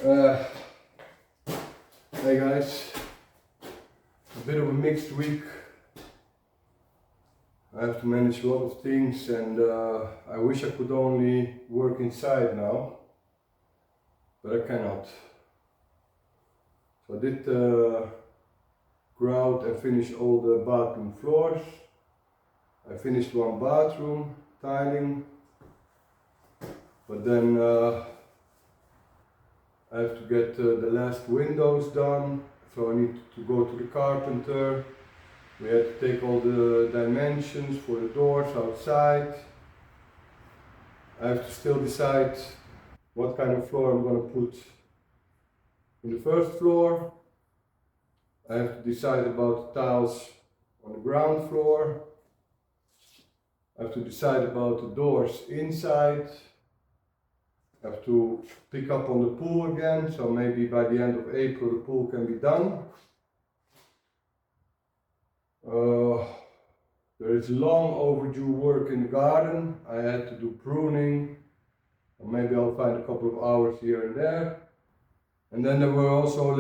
Uh, hey guys, a bit of a mixed week. I have to manage a lot of things and I wish I could only work inside now, but I cannot. So I did grout and finished all the bathroom floors. I finished one bathroom tiling, but then I have to get the last windows done, so I need to go to the carpenter. We had to take all the dimensions for the doors outside. I have to still decide what kind of floor I'm going to put in the first floor. I have to decide about the tiles on the ground floor. I have to decide about the doors inside. I have to pick up on the pool again, so maybe by the end of April the pool can be done. There is long overdue work in the garden. I had to do pruning, or maybe I'll find a couple of hours here and there. And then there were also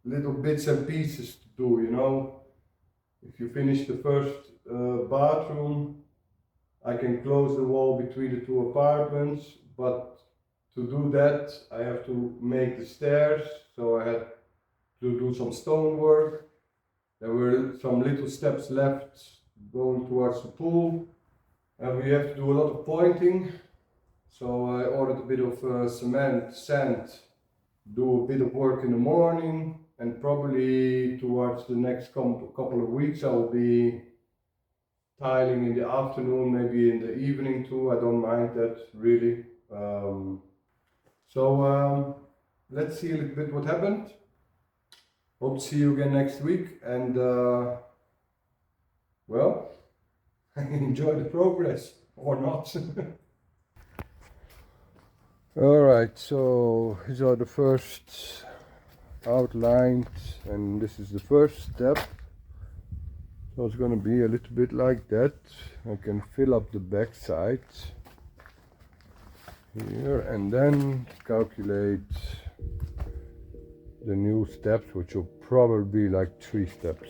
little bits and pieces to do, you know. If you finish the first bathroom, I can close the wall between the two apartments, but to do that I have to make the stairs, so I had to do some stonework. There were some little steps left going towards the pool, and we have to do a lot of pointing, so I ordered a bit of sand, do a bit of work in the morning, and probably towards the next couple of weeks I will be tiling in the afternoon, maybe in the evening too. I don't mind that really. Let's see a little bit what happened. Hope to see you again next week, and well, enjoy the progress or not. Alright, so these are the first outlined, and this is the first step. So it's going to be a little bit like that. I can fill up the back side here and then calculate the new steps, which will probably be like 3 steps.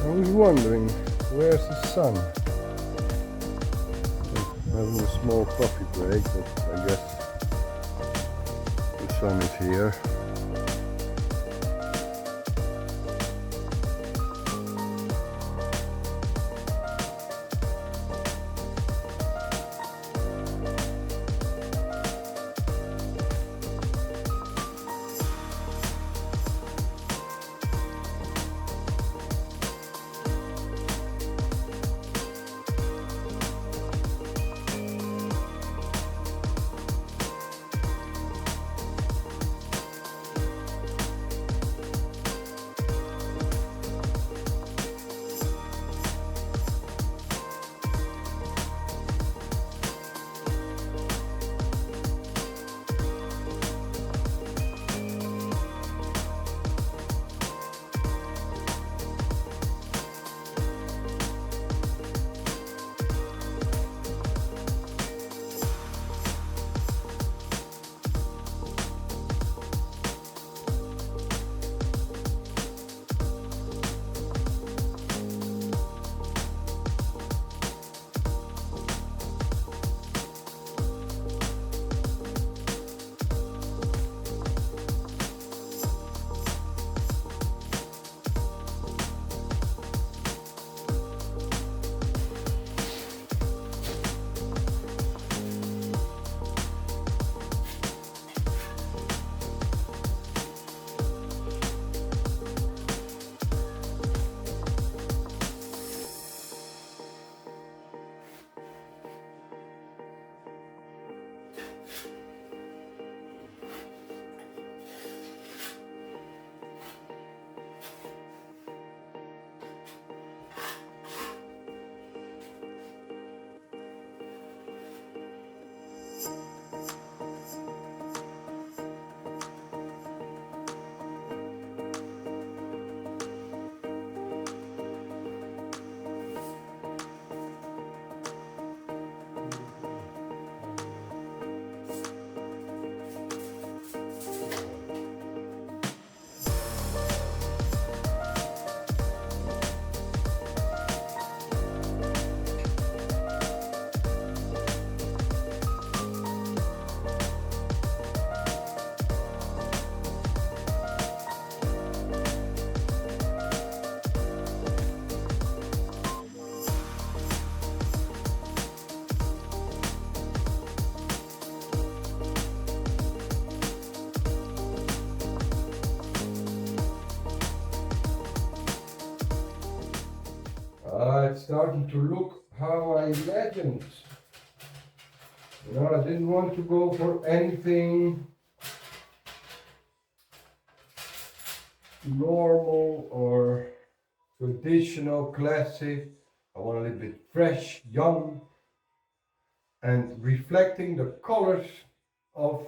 I was wondering, where's the sun? Having a small coffee break, but I guess the sun is here. It's starting to look how I imagined. You know, I didn't want to go for anything normal or traditional, classic. I want a little bit fresh, young, and reflecting the colors of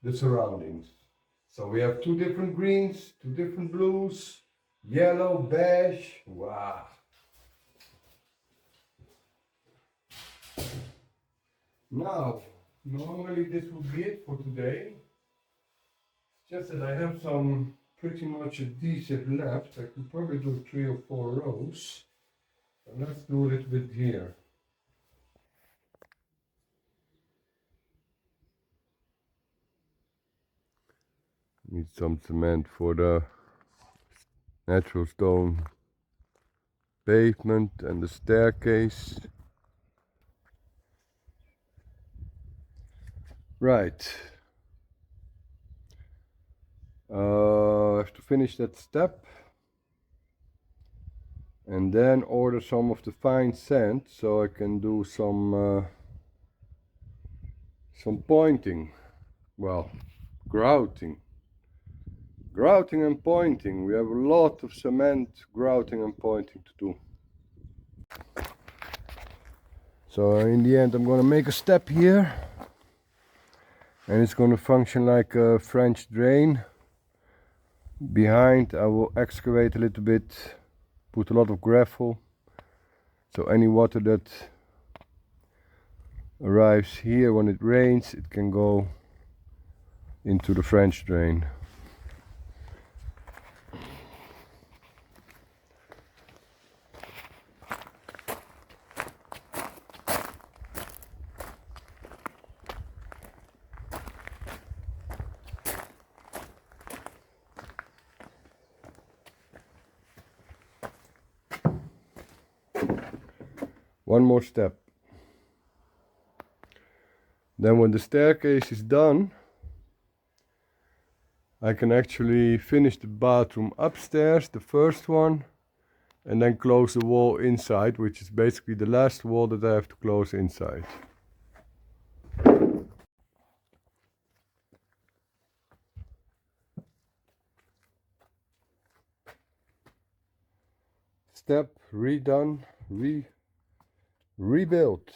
the surroundings. So we have two different greens, two different blues, yellow, beige. Wow. Now, normally this would be it for today. Just that I have some pretty much adhesive left. I could probably do 3 or 4 rows. But let's do a little bit here. Need some cement for the natural stone pavement and the staircase. Right. I have to finish that step and then order some of the fine sand so I can do some pointing. Well, grouting. Grouting and pointing. We have a lot of cement grouting and pointing to do. So in the end I'm gonna make a step here and it's gonna function like a French drain. Behind I will excavate a little bit, put a lot of gravel, so any water that arrives here when it rains, it can go into the French drain. One more step. Then when the staircase is done, I can actually finish the bathroom upstairs, the first one, and then close the wall inside, which is basically the last wall that I have to close inside. Step redone, rebuilt.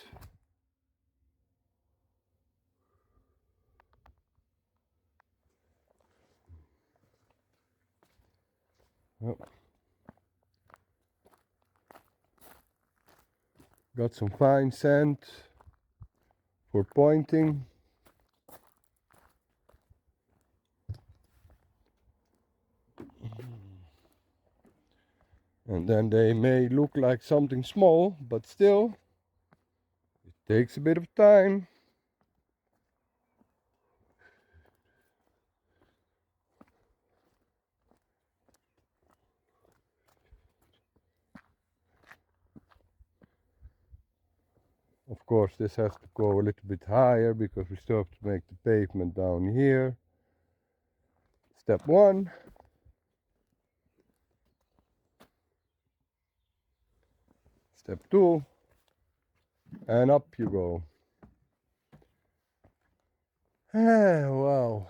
Yep. Got some fine sand for pointing. And then they may look like something small, but still, it takes a bit of time. Of course, this has to go a little bit higher because we still have to make the pavement down here. Step 1. Step 2. And up you go. Wow.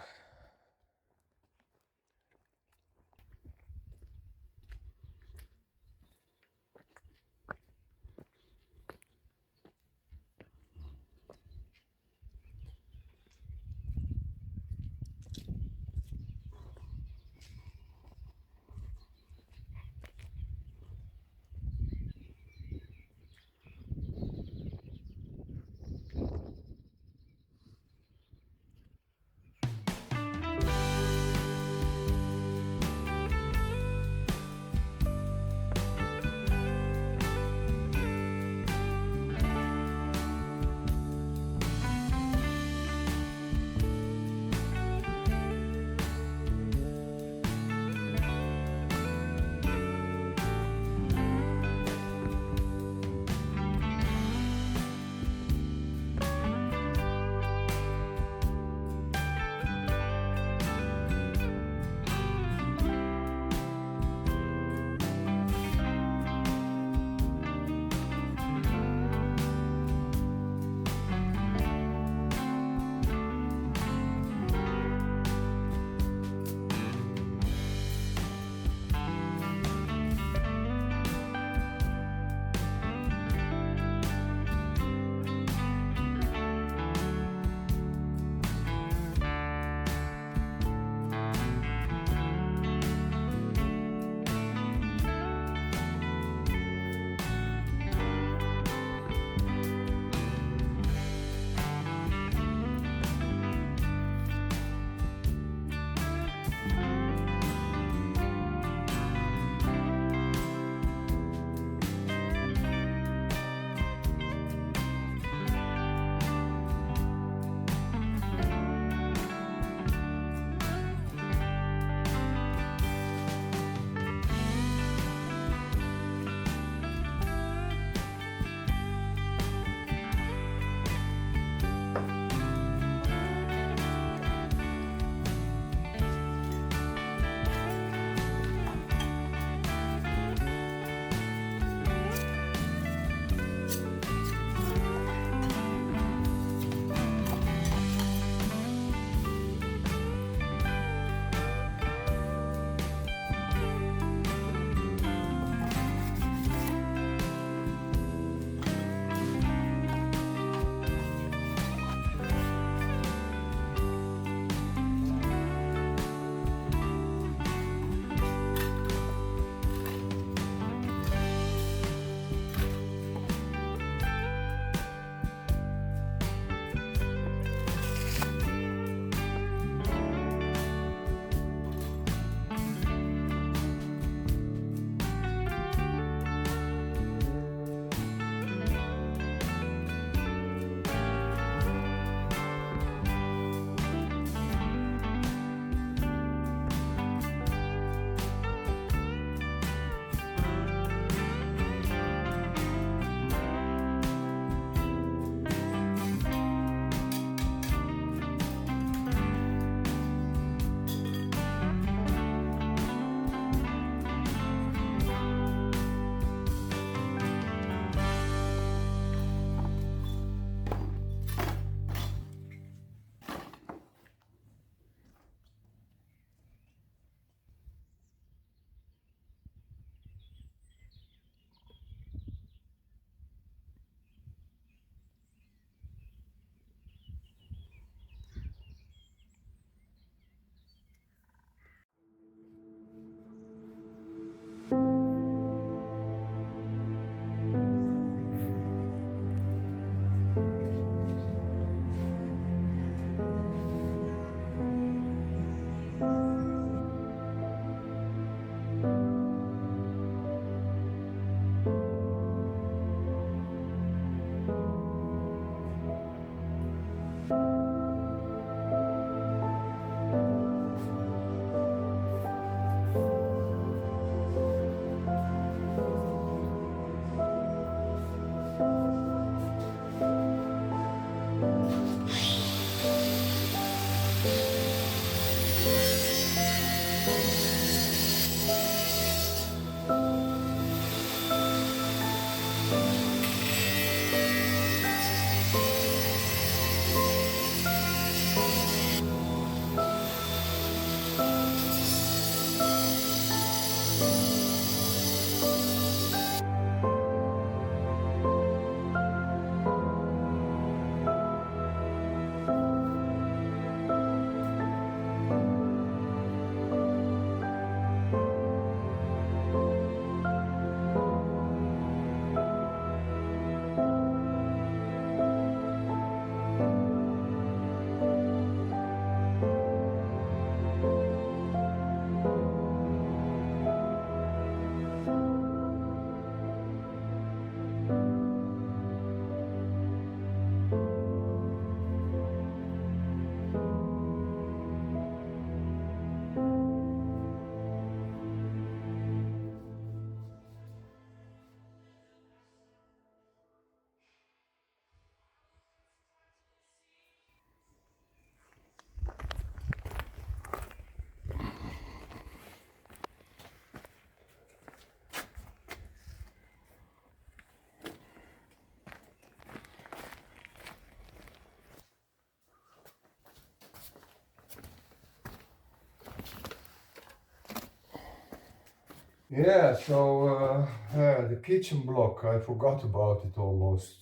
Yeah, so the kitchen block, I forgot about it almost.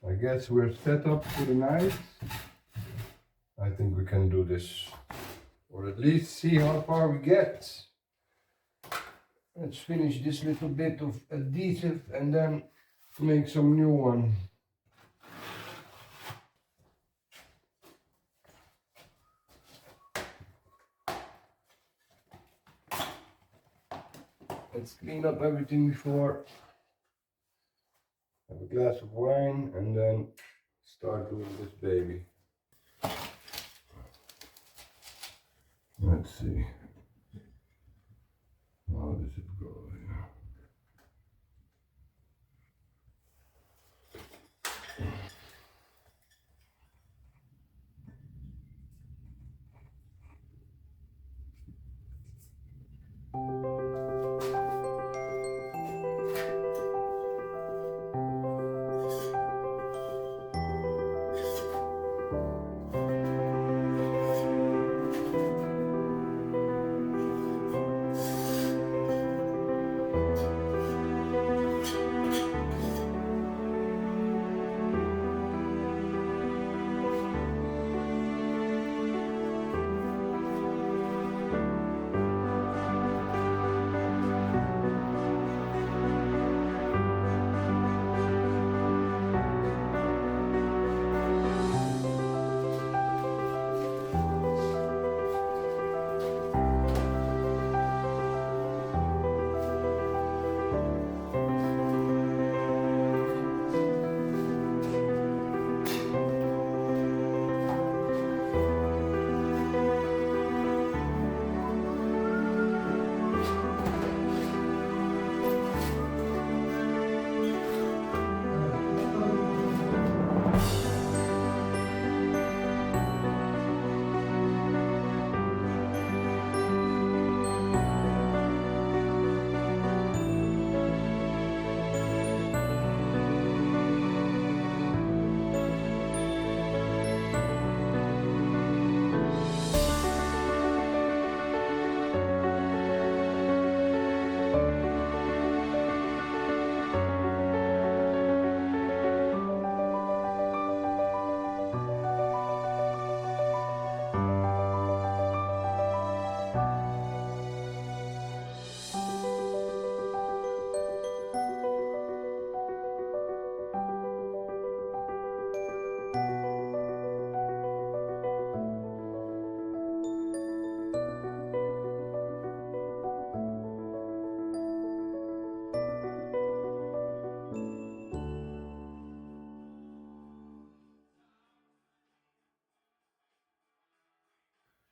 I guess we're set up for the night. I think we can do this, or at least see how far we get. Let's finish this little bit of adhesive and then make some new one. Let's clean up everything before. Have a glass of wine and then start doing this baby. Let's see. How does it go here?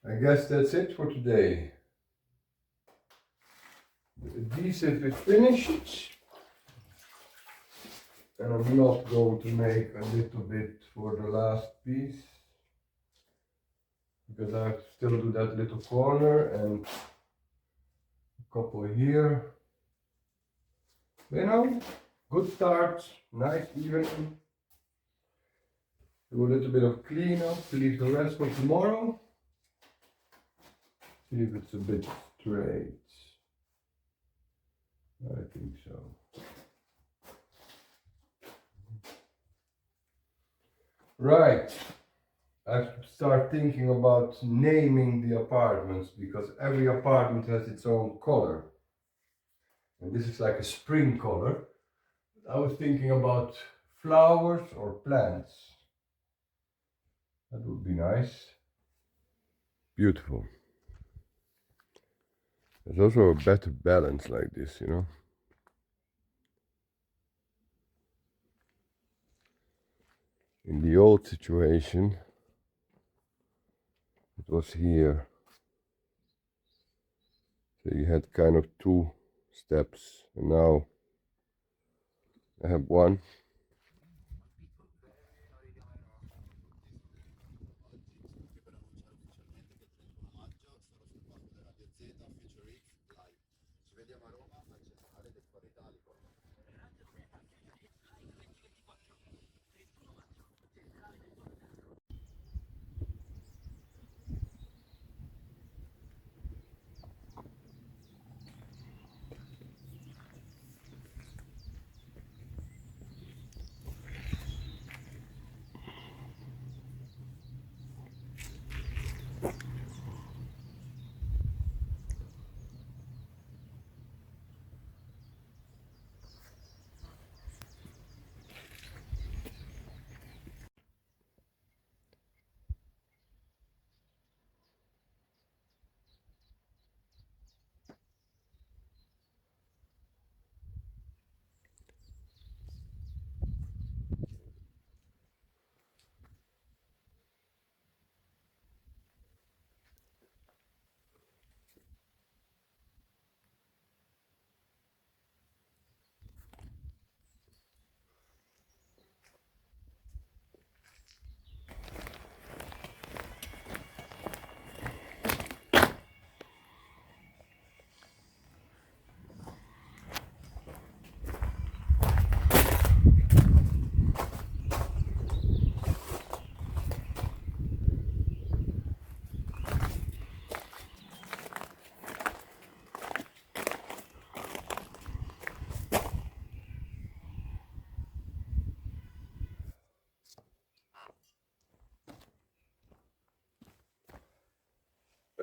I guess that's it for today. The adhesive is finished. And I'm not going to make a little bit for the last piece, because I have to still do that little corner and a couple here. You know, good start, nice even. Do a little bit of cleanup, leave the rest for tomorrow. See if it's a bit straight. I think so. Right. I have to start thinking about naming the apartments, because every apartment has its own color. And this is like a spring color. I was thinking about flowers or plants. That would be nice. Beautiful. There's also a better balance like this, you know. In the old situation, it was here. So you had kind of two steps, and now I have one.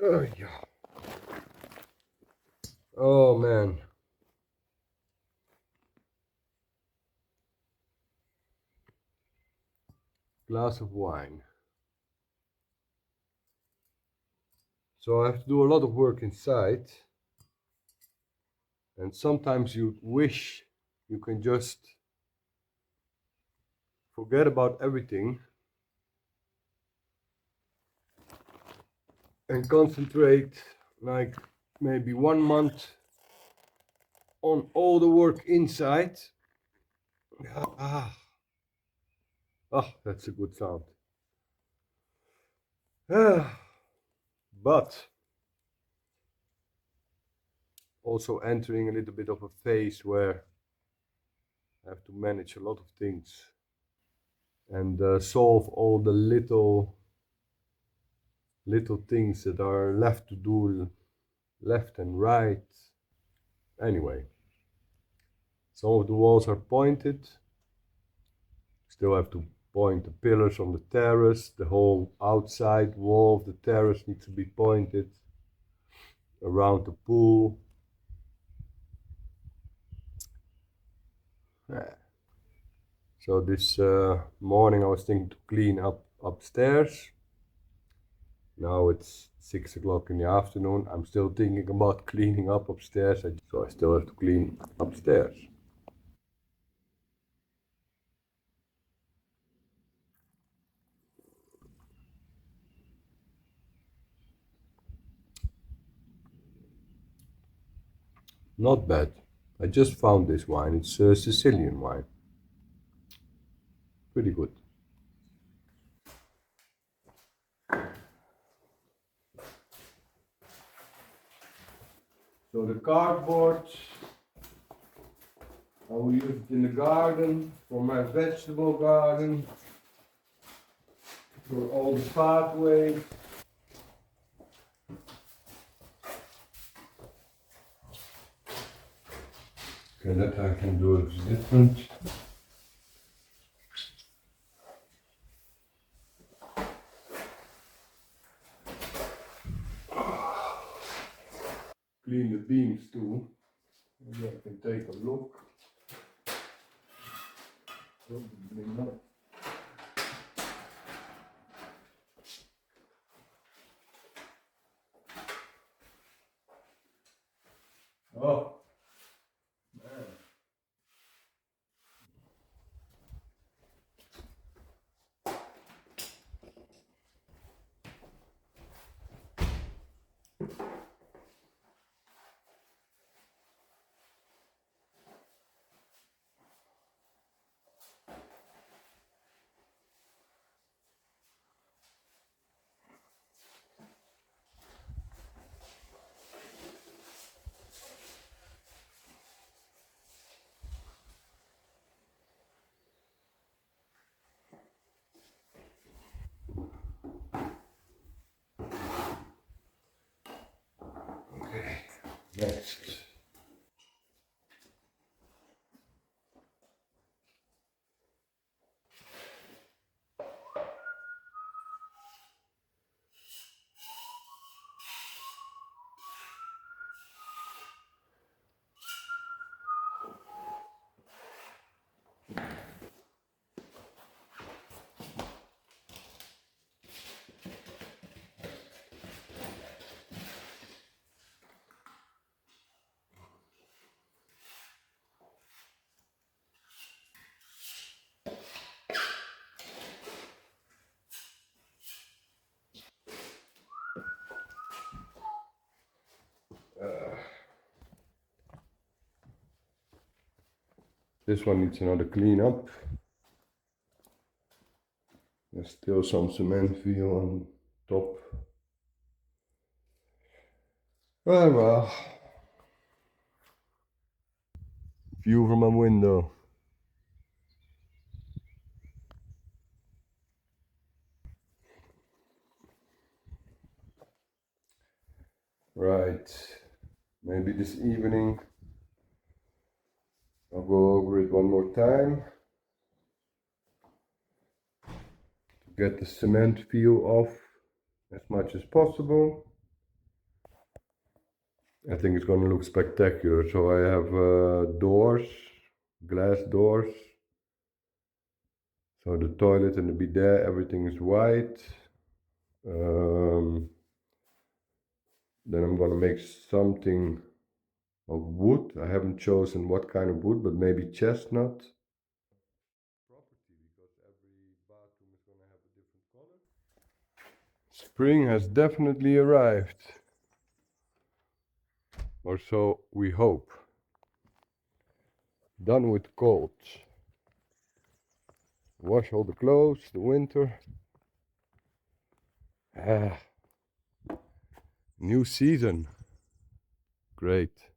Yeah. Oh man. Glass of wine. So I have to do a lot of work inside, and sometimes you wish you can just forget about everything and concentrate like maybe 1 month on all the work inside. Ah, ah, that's a good sound. Ah, but also entering a little bit of a phase where I have to manage a lot of things and solve all the little things that are left to do left and right. Anyway, some of the walls are pointed. Still have to point the pillars on the terrace. The whole outside wall of the terrace needs to be pointed around the pool. Yeah. So this morning I was thinking to clean up upstairs. Now it's 6 o'clock in the afternoon. I'm still thinking about cleaning up upstairs, so I still have to clean upstairs. Not bad. I just found this wine. It's a Sicilian wine. Pretty good. So the cardboard, I will use it in the garden, for my vegetable garden, for all the pathways. Okay, that I can do it different. Clean the beams too. Maybe I can take a look. Probably not. Oh, man. Okay, next. This one needs another clean up. There's still some cement feel on top. Well, view from my window. Right, maybe this evening I'll go over it one more time to get the cement feel off as much as possible. I think it's gonna look spectacular. So I have doors, glass doors. So the toilet and the bidet, everything is white. Then I'm gonna make something of wood. I haven't chosen what kind of wood, but maybe chestnut. Property, because every bathroom is gonna have a different color. Spring has definitely arrived. Or so we hope. Done with cold. Wash all the clothes, the winter. New season. Great.